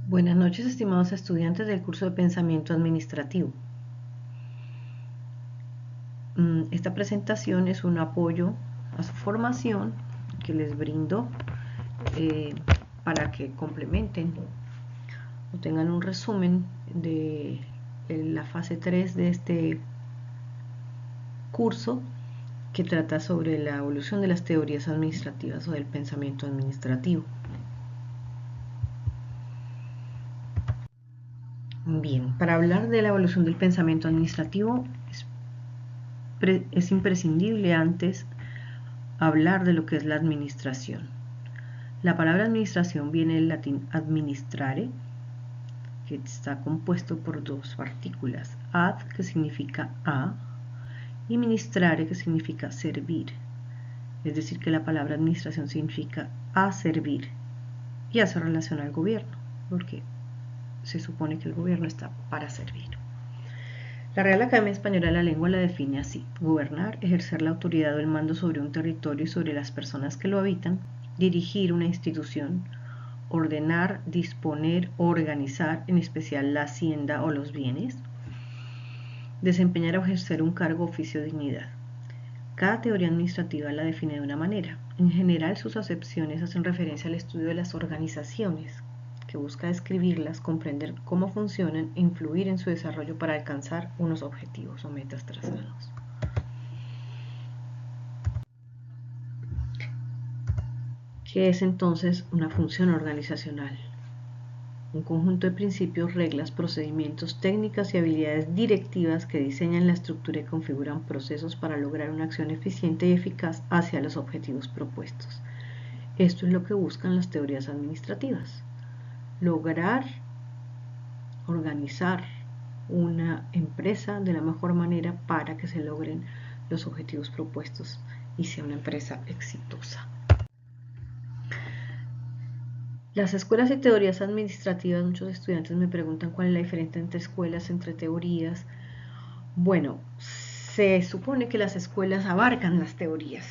Buenas noches, estimados estudiantes del curso de Pensamiento Administrativo. Esta presentación es un apoyo a su formación que les brindo para que complementen o tengan un resumen de la fase 3 de este curso que trata sobre la evolución de las teorías administrativas o del pensamiento administrativo. Bien, para hablar de la evolución del pensamiento administrativo es imprescindible antes hablar de lo que es la administración. La palabra administración viene del latín administrare, que está compuesto por dos partículas, ad, que significa a, y ministrare, que significa servir. Es decir, que la palabra administración significa a servir y hace relación al gobierno, porque se supone que el gobierno está para servir. La Real Academia Española de la Lengua la define así: gobernar, ejercer la autoridad o el mando sobre un territorio y sobre las personas que lo habitan, dirigir una institución, ordenar, disponer o organizar, en especial la hacienda o los bienes, desempeñar o ejercer un cargo, oficio o dignidad. Cada teoría administrativa la define de una manera. En general, sus acepciones hacen referencia al estudio de las organizaciones, que busca describirlas, comprender cómo funcionan e influir en su desarrollo para alcanzar unos objetivos o metas trazados. ¿Qué es entonces una función organizacional? Un conjunto de principios, reglas, procedimientos, técnicas y habilidades directivas que diseñan la estructura y configuran procesos para lograr una acción eficiente y eficaz hacia los objetivos propuestos. Esto es lo que buscan las teorías administrativas: lograr organizar una empresa de la mejor manera para que se logren los objetivos propuestos y sea una empresa exitosa. Las escuelas y teorías administrativas, muchos estudiantes me preguntan cuál es la diferencia entre escuelas, entre teorías. Bueno, se supone que las escuelas abarcan las teorías,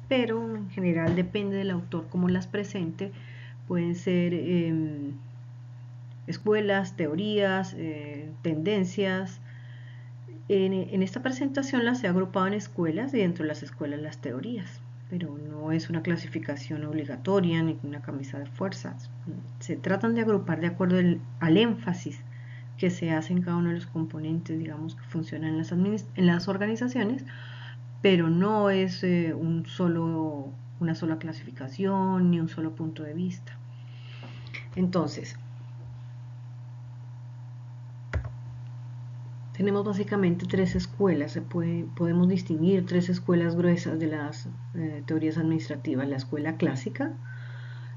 pero en general depende del autor cómo las presente. Pueden ser escuelas, teorías, tendencias. En esta presentación las he agrupado en escuelas y dentro de las escuelas las teorías, pero no es una clasificación obligatoria ni una camisa de fuerzas. Se tratan de agrupar de acuerdo al énfasis que se hace en cada uno de los componentes, digamos, que funcionan en las organizaciones, pero no es una sola clasificación ni un solo punto de vista. Entonces, tenemos básicamente tres escuelas. Podemos distinguir tres escuelas gruesas de las teorías administrativas: la escuela clásica,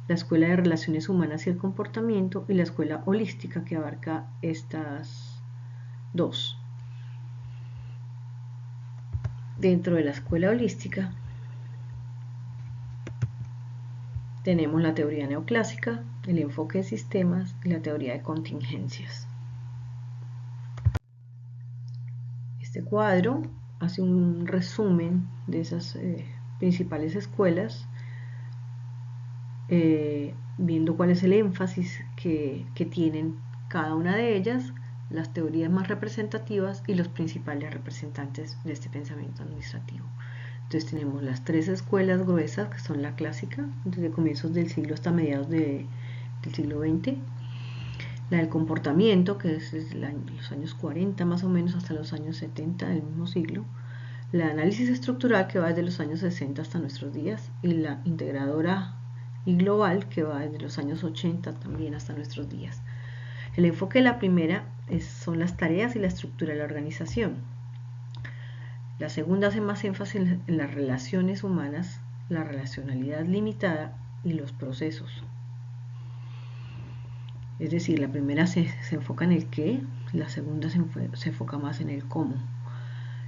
la escuela de relaciones humanas y el comportamiento, y la escuela holística, que abarca estas dos. Dentro de la escuela holística tenemos la teoría neoclásica, el enfoque de sistemas y la teoría de contingencias. Este cuadro hace un resumen de esas principales escuelas, viendo cuál es el énfasis que tienen cada una de ellas, las teorías más representativas y los principales representantes de este pensamiento administrativo. Entonces tenemos las tres escuelas gruesas, que son la clásica, desde comienzos del siglo hasta mediados del siglo XX, la del comportamiento, que es desde los años 40 más o menos hasta los años 70 del mismo siglo, la análisis estructural, que va desde los años 60 hasta nuestros días, y la integradora y global, que va desde los años 80 también hasta nuestros días. El enfoque de la primera son las tareas y la estructura de la organización. La segunda hace más énfasis en las relaciones humanas, la relacionalidad limitada y los procesos. Es decir, la primera se enfoca en el qué, la segunda se enfoca más en el cómo.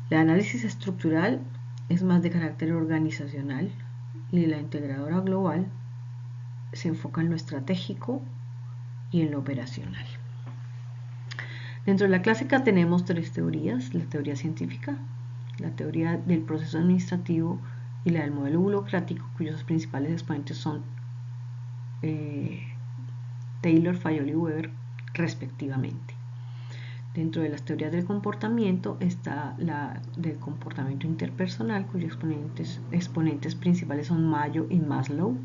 El análisis estructural es más de carácter organizacional y la integradora global se enfoca en lo estratégico y en lo operacional. Dentro de la clásica tenemos tres teorías: la teoría científica, la teoría del proceso administrativo y la del modelo burocrático, cuyos principales exponentes son Taylor, Fayol y Weber respectivamente. Dentro de las teorías del comportamiento está la del comportamiento interpersonal, cuyos exponentes principales son Mayo y Maslow,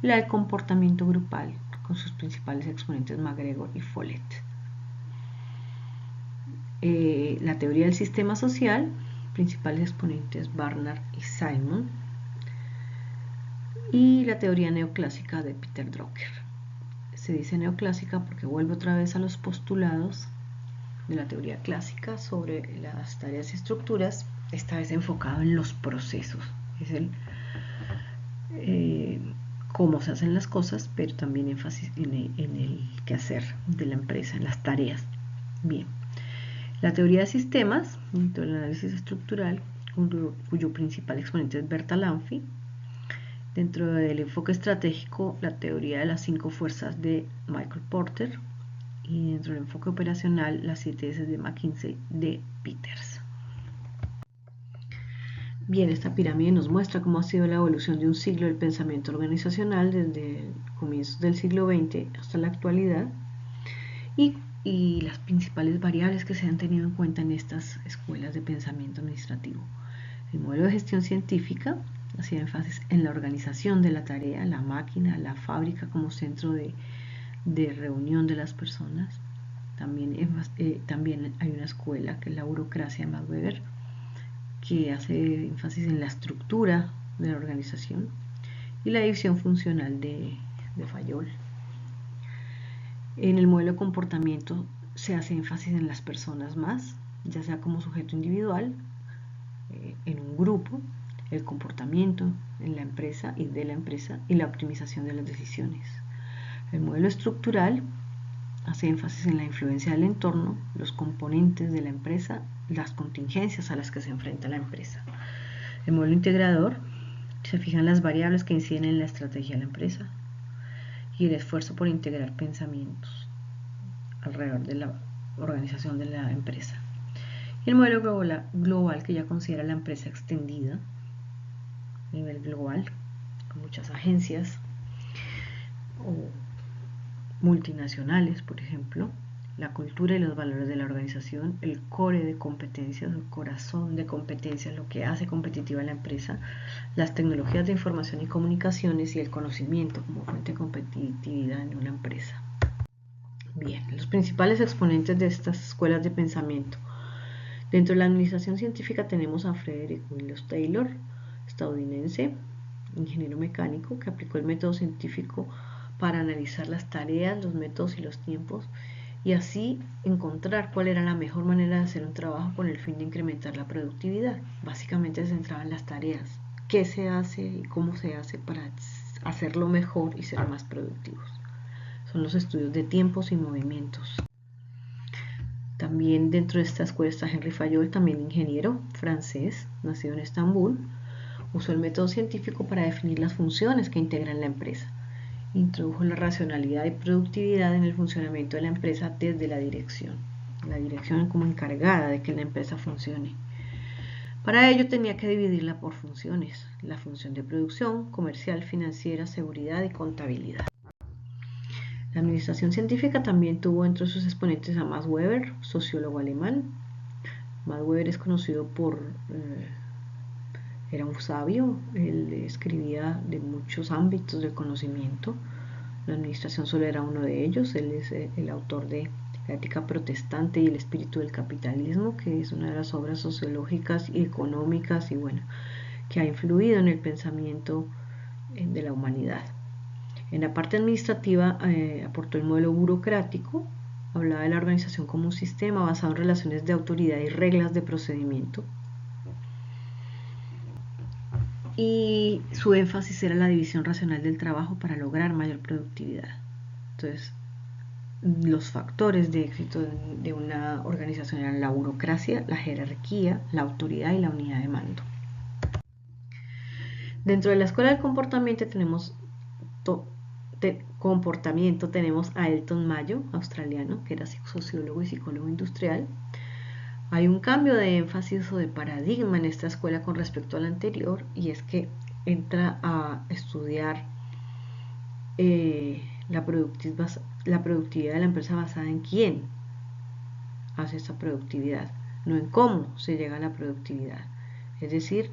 y la del comportamiento grupal, con sus principales exponentes McGregor y Follett. La teoría del sistema social, principales exponentes Barnard y Simon, y la teoría neoclásica de Peter Drucker. Se dice neoclásica porque vuelve otra vez a los postulados de la teoría clásica sobre las tareas y estructuras, esta vez enfocado en los procesos. Es el cómo se hacen las cosas, pero también énfasis en el quehacer de la empresa, en las tareas. Bien. La teoría de sistemas, dentro del análisis estructural, cuyo principal exponente es Berta Lanfy. Dentro del enfoque estratégico, la teoría de las 5 fuerzas de Michael Porter. Y dentro del enfoque operacional, las 7 S de McKinsey de Peters. Bien, esta pirámide nos muestra cómo ha sido la evolución de un siglo del pensamiento organizacional desde comienzos del siglo XX hasta la actualidad y las principales variables que se han tenido en cuenta en estas escuelas de pensamiento administrativo. El modelo de gestión científica hacía énfasis en la organización de la tarea, la máquina, la fábrica como centro de reunión de las personas. También hay una escuela que es la burocracia de Max Weber, que hace énfasis en la estructura de la organización, y la división funcional de Fayol. En el modelo de comportamiento se hace énfasis en las personas más, ya sea como sujeto individual, en un grupo, el comportamiento en la empresa y de la empresa, y la optimización de las decisiones. El modelo estructural hace énfasis en la influencia del entorno, los componentes de la empresa, las contingencias a las que se enfrenta la empresa. El modelo integrador se fija en las variables que inciden en la estrategia de la empresa y el esfuerzo por integrar pensamientos alrededor de la organización de la empresa. Y el modelo global, que ya considera la empresa extendida a nivel global, con muchas agencias o multinacionales, por ejemplo, la cultura y los valores de la organización, el core de competencias, el corazón de competencias, lo que hace competitiva la empresa, las tecnologías de información y comunicaciones y el conocimiento como fuente de competitividad en una empresa. Bien, los principales exponentes de estas escuelas de pensamiento. Dentro de la administración científica tenemos a Frederick Williams Taylor, estadounidense, ingeniero mecánico, que aplicó el método científico para analizar las tareas, los métodos y los tiempos, y así encontrar cuál era la mejor manera de hacer un trabajo con el fin de incrementar la productividad. Básicamente se centraba en las tareas, qué se hace y cómo se hace para hacerlo mejor y ser más productivos. Son los estudios de tiempos y movimientos. También dentro de esta escuela está Henry Fayol, también ingeniero francés, nacido en Estambul. Usó el método científico para definir las funciones que integran la empresa. Introdujo la racionalidad y productividad en el funcionamiento de la empresa desde la dirección como encargada de que la empresa funcione. Para ello tenía que dividirla por funciones: la función de producción, comercial, financiera, seguridad y contabilidad. La administración científica también tuvo entre sus exponentes a Max Weber, sociólogo alemán. Max Weber es conocido era un sabio, él escribía de muchos ámbitos del conocimiento. La administración solo era uno de ellos. Él es el autor de La ética protestante y el espíritu del capitalismo, que es una de las obras sociológicas y económicas y bueno, que ha influido en el pensamiento de la humanidad. En la parte administrativa aportó el modelo burocrático, hablaba de la organización como un sistema basado en relaciones de autoridad y reglas de procedimiento. Y su énfasis era la división racional del trabajo para lograr mayor productividad. Entonces, los factores de éxito de una organización eran la burocracia, la jerarquía, la autoridad y la unidad de mando. Dentro de la escuela del comportamiento tenemos a Elton Mayo, australiano, que era sociólogo y psicólogo industrial. Hay un cambio de énfasis o de paradigma en esta escuela con respecto a la anterior, y es que entra a estudiar La productividad de la empresa basada en quién hace esa productividad, no en cómo se llega a la productividad. Es decir,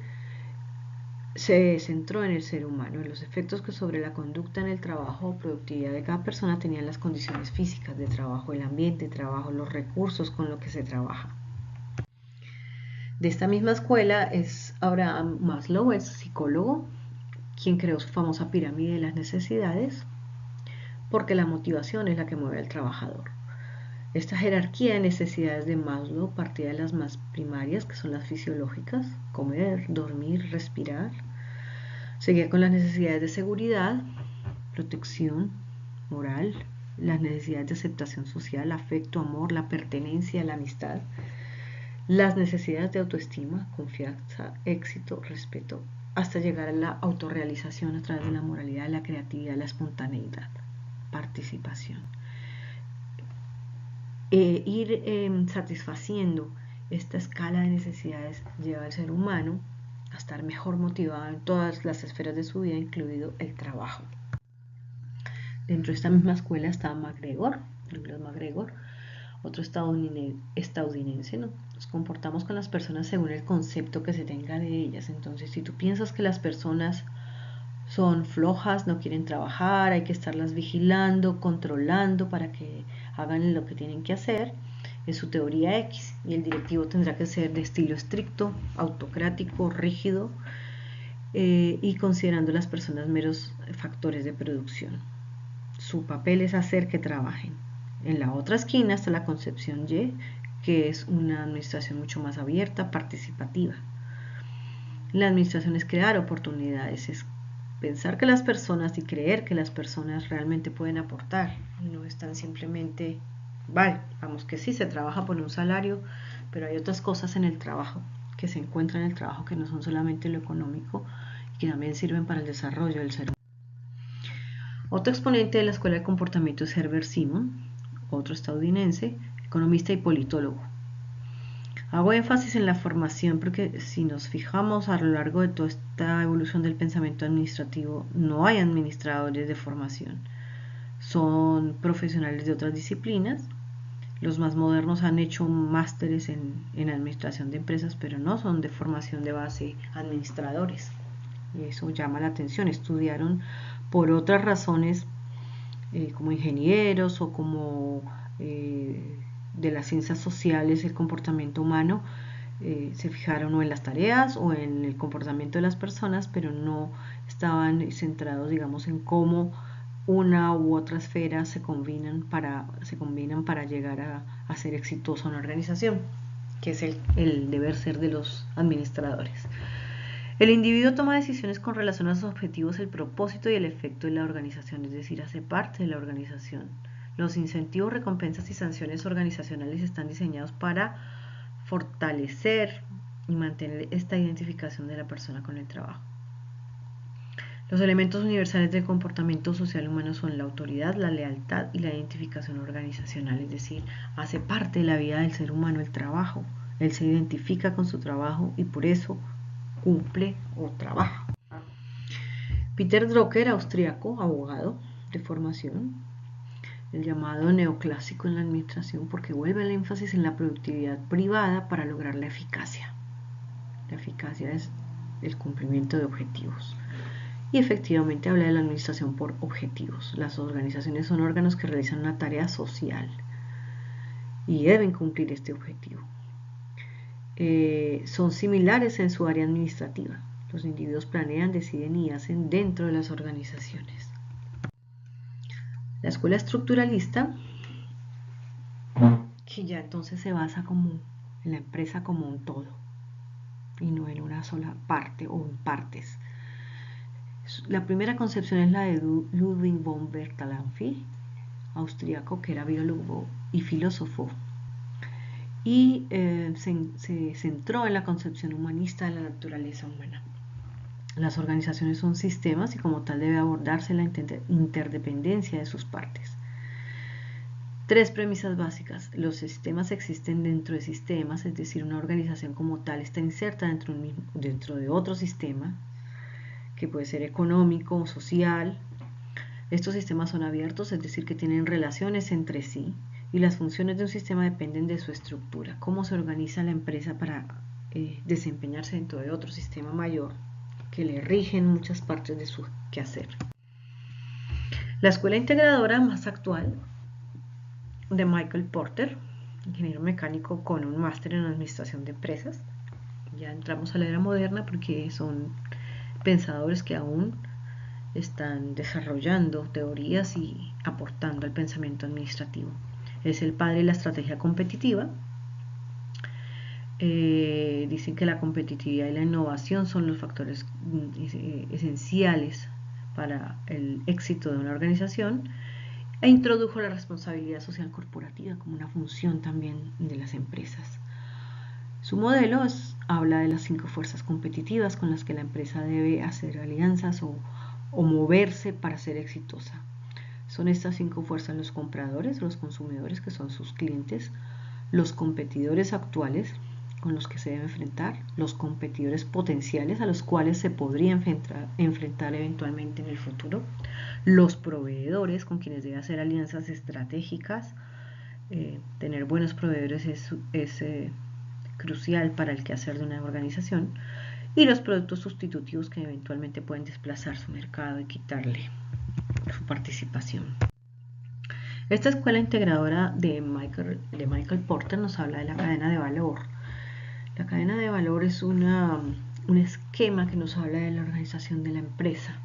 se centró en el ser humano, en los efectos que sobre la conducta en el trabajo o productividad de cada persona tenían las condiciones físicas de trabajo, el ambiente de trabajo, los recursos con los que se trabaja. De esta misma escuela es Abraham Maslow, es psicólogo, quien creó su famosa pirámide de las necesidades, porque la motivación es la que mueve al trabajador. Esta jerarquía de necesidades de Maslow partía de las más primarias, que son las fisiológicas, comer, dormir, respirar. Seguía con las necesidades de seguridad, protección, moral, las necesidades de aceptación social, afecto, amor, la pertenencia, la amistad, las necesidades de autoestima, confianza, éxito, respeto, hasta llegar a la autorrealización a través de la moralidad, la creatividad, la espontaneidad, participación. Ir satisfaciendo esta escala de necesidades lleva al ser humano a estar mejor motivado en todas las esferas de su vida, incluido el trabajo. Dentro de esta misma escuela está McGregor, Douglas McGregor, otro estadounidense, ¿no? Nos comportamos con las personas según el concepto que se tenga de ellas. Entonces, si tú piensas que las personas son flojas, no quieren trabajar, hay que estarlas vigilando, controlando para que hagan lo que tienen que hacer, es su teoría X, y el directivo tendrá que ser de estilo estricto, autocrático, rígido, y considerando a las personas meros factores de producción. Su papel es hacer que trabajen. En la otra esquina está la concepción Y, que es una administración mucho más abierta, participativa. La administración es crear oportunidades, es pensar que las personas y creer que las personas realmente pueden aportar y no están simplemente, vale, vamos que sí, se trabaja por un salario, pero hay otras cosas en el trabajo que se encuentran en el trabajo que no son solamente lo económico y que también sirven para el desarrollo del ser humano. Otro exponente de la escuela de comportamiento es Herbert Simon, otro estadounidense, economista y politólogo. Hago énfasis en la formación porque si nos fijamos a lo largo de toda esta evolución del pensamiento administrativo, no hay administradores de formación. Son profesionales de otras disciplinas. Los más modernos han hecho másteres en administración de empresas, pero no son de formación de base administradores. Y eso llama la atención. Estudiaron por otras razones como ingenieros o como de las ciencias sociales, el comportamiento humano, se fijaron o en las tareas o en el comportamiento de las personas, pero no estaban centrados, digamos, en cómo una u otra esfera se combinan para llegar a ser exitosa una organización, que es el deber ser de los administradores. El individuo toma decisiones con relación a sus objetivos, el propósito y el efecto de la organización, es decir, hace parte de la organización. Los incentivos, recompensas y sanciones organizacionales están diseñados para fortalecer y mantener esta identificación de la persona con el trabajo. Los elementos universales del comportamiento social humano son la autoridad, la lealtad y la identificación organizacional, es decir, hace parte de la vida del ser humano el trabajo. Él se identifica con su trabajo y por eso cumple o trabaja. Peter Drucker, austriaco, abogado de formación, el llamado neoclásico en la administración, porque vuelve el énfasis en la productividad privada para lograr la eficacia. La eficacia es el cumplimiento de objetivos. Y efectivamente habla de la administración por objetivos. Las organizaciones son órganos que realizan una tarea social y deben cumplir este objetivo. Son similares en su área administrativa. Los individuos planean, deciden y hacen dentro de las organizaciones. La escuela estructuralista, que ya entonces se basa como en la empresa como un todo y no en una sola parte o en partes. La primera concepción es la de Ludwig von Bertalanffy, austriaco, que era biólogo y filósofo, y se centró en la concepción humanista de la naturaleza humana. Las organizaciones son sistemas y como tal debe abordarse la interdependencia de sus partes. 3 premisas básicas. Los sistemas existen dentro de sistemas, es decir, una organización como tal está inserta dentro de otro sistema, que puede ser económico o social. Estos sistemas son abiertos, es decir, que tienen relaciones entre sí, y las funciones de un sistema dependen de su estructura, cómo se organiza la empresa para desempeñarse dentro de otro sistema mayor que le rigen muchas partes de su quehacer. La escuela integradora más actual de Michael Porter, ingeniero mecánico con un máster en administración de empresas. Ya entramos a la era moderna porque son pensadores que aún están desarrollando teorías y aportando al pensamiento administrativo. Es el padre de la estrategia competitiva. Dicen que la competitividad y la innovación son los factores esenciales para el éxito de una organización, e introdujo la responsabilidad social corporativa como una función también de las empresas. Su modelo habla de las 5 fuerzas competitivas con las que la empresa debe hacer alianzas o moverse para ser exitosa. Son estas 5 fuerzas: los compradores, los consumidores, que son sus clientes; los competidores actuales con los que se debe enfrentar; los competidores potenciales a los cuales se podría enfrentar eventualmente en el futuro; los proveedores con quienes debe hacer alianzas estratégicas. Tener buenos proveedores es crucial para el quehacer de una organización; y los productos sustitutivos que eventualmente pueden desplazar su mercado y quitarle su participación. Esta escuela integradora de Michael Porter nos habla de la cadena de valor. La cadena de valor es un esquema que nos habla de la organización de la empresa.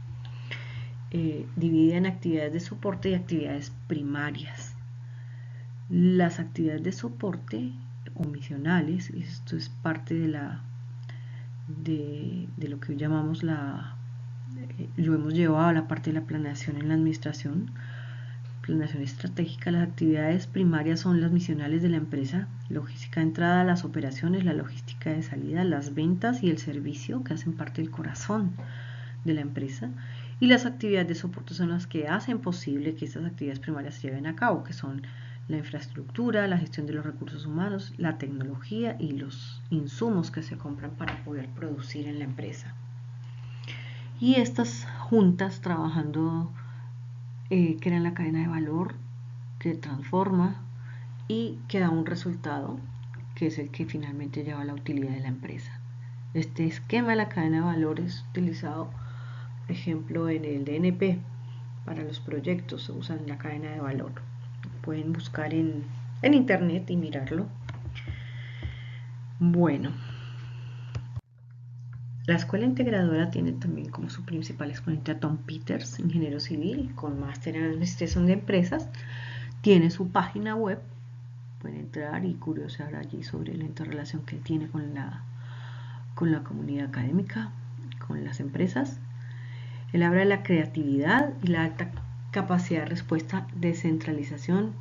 Divide en actividades de soporte y actividades primarias. Las actividades de soporte o misionales, y esto es parte de lo que llamamos lo hemos llevado a la parte de la planeación en la administración, planeación estratégica. Las actividades primarias son las misionales de la empresa: logística de entrada, las operaciones, la logística de salida, las ventas y el servicio, que hacen parte del corazón de la empresa. Y las actividades de soporte son las que hacen posible que estas actividades primarias se lleven a cabo, que son la infraestructura, la gestión de los recursos humanos, la tecnología y los insumos que se compran para poder producir en la empresa. Y estas juntas trabajando crean la cadena de valor que transforma y que da un resultado que es el que finalmente lleva a la utilidad de la empresa. Este esquema de la cadena de valor es utilizado, por ejemplo, en el DNP. Para los proyectos se usa la cadena de valor. Pueden buscar en internet y mirarlo. Bueno, la escuela integradora tiene también como su principal exponente a Tom Peters, ingeniero civil con máster en administración de empresas. Tiene su página web, pueden entrar y curiosear allí sobre la interrelación que él tiene con la comunidad académica, con las empresas. Él habla de la creatividad y la alta capacidad de respuesta, descentralización,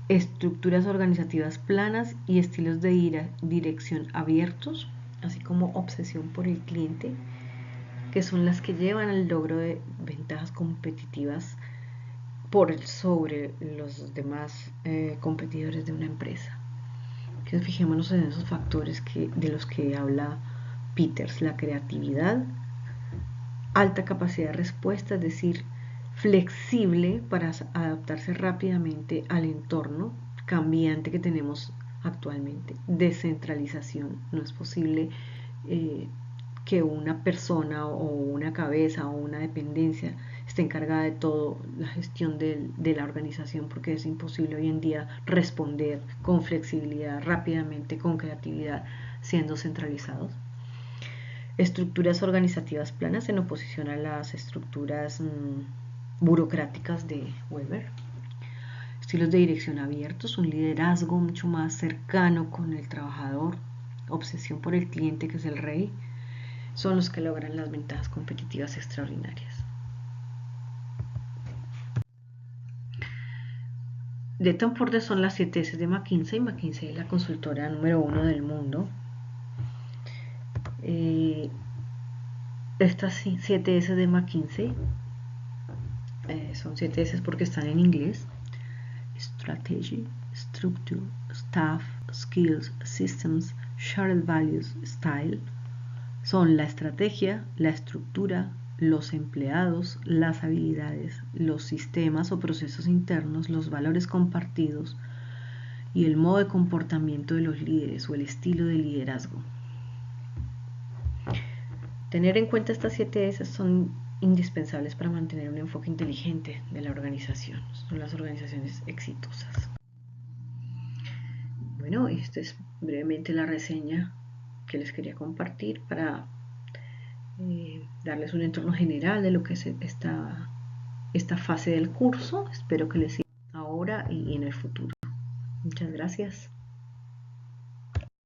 estructuras organizativas planas y estilos de dirección abiertos, así como obsesión por el cliente, que son las que llevan al logro de ventajas competitivas por sobre los demás competidores de una empresa. Que fijémonos en esos factores de los que habla Peters: la creatividad, alta capacidad de respuesta, es decir, flexible para adaptarse rápidamente al entorno cambiante que tenemos actualmente; descentralización, no es posible que una persona o una cabeza o una dependencia esté encargada de toda la gestión de la organización, porque es imposible hoy en día responder con flexibilidad, rápidamente, con creatividad, siendo centralizados. Estructuras organizativas planas en oposición a las estructuras burocráticas de Weber. Estilos de dirección abiertos, un liderazgo mucho más cercano con el trabajador, obsesión por el cliente, que es el rey, son los que logran las ventajas competitivas extraordinarias. De Tom Porter son las 7 S de McKinsey. McKinsey es la consultora número 1 del mundo. Estas 7 S de McKinsey son 7 S porque están en inglés: Strategy, Structure, Staff, Skills, Systems, Shared Values, Style. Son la estrategia, la estructura, los empleados, las habilidades, los sistemas o procesos internos, los valores compartidos y el modo de comportamiento de los líderes o el estilo de liderazgo. Tener en cuenta estas 7 S son indispensables para mantener un enfoque inteligente de la organización. Son las organizaciones exitosas. Bueno, esta es brevemente la reseña que les quería compartir para darles un entorno general de lo que es esta fase del curso. Espero que les sirva ahora y en el futuro. Muchas gracias.